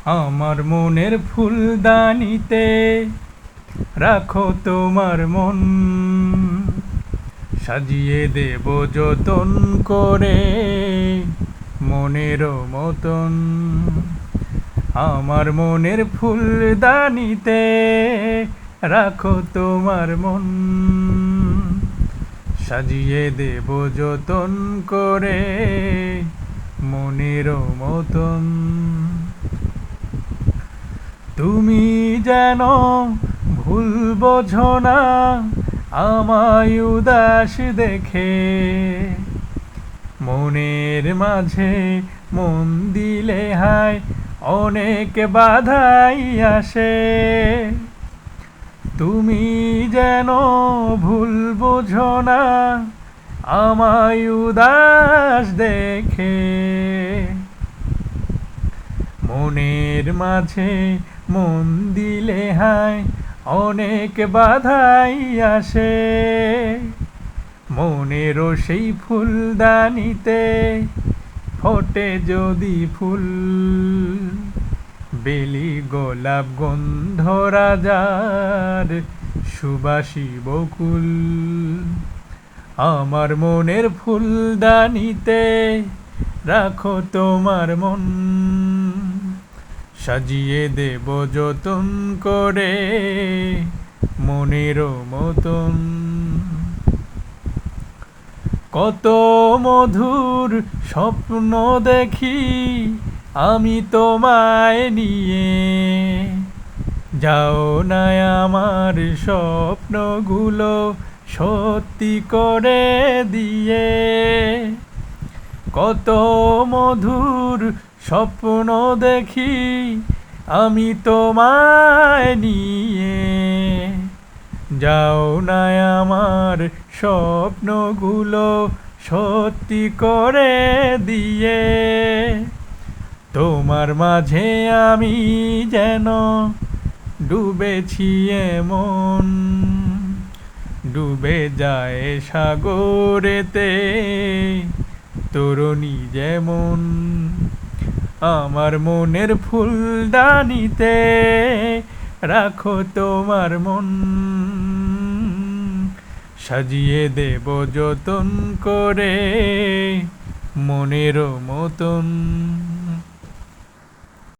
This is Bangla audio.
আমার মনের ফুলদানিতে রাখো তোমার মন, সাজিয়ে দেব যতন করে মনের মতন। আমার মনের ফুলদানিতে রাখো তোমার মন, সাজিয়ে দেব যতন করে মনের মতন। তুমি যেন ভুল বোঝো না আমায় উদাস দেখে, মনের মাঝে মন দিলে হায় অনেক বাধাই আসে। তুমি যেন ভুল বোঝো না আমায় উদাস দেখে, মনের মাঝে মন দিলে হায় অনেক বাধাই আসে। মনেরও সেই ফুলদানিতে ফোটে যদি ফুল, বেলি গোলাপ গন্ধরাজার সুবাসী বকুল। আমার মনের ফুলদানিতে রাখো তোমার মন, সাজিয়ে দেব যতন করে মনের মতন। কত মধুর স্বপ্ন দেখি আমি তোমায় নিয়ে, যাও না আমার স্বপ্নগুলো সত্যি করে দিয়ে। কত মধুর স্বপ্ন দেখি আমি তোমায় নিয়ে, যাও না আমার স্বপ্নগুলো সত্যি করে দিয়ে। তোমার মাঝে আমি যেন ডুবেছি এমন, ডুবে যায় সাগরেতে তরুণী যেমন। আমার মনের ফুলদানিতে রাখো তোমার মন, সাজিয়ে দেব যতন করে মনের মতন।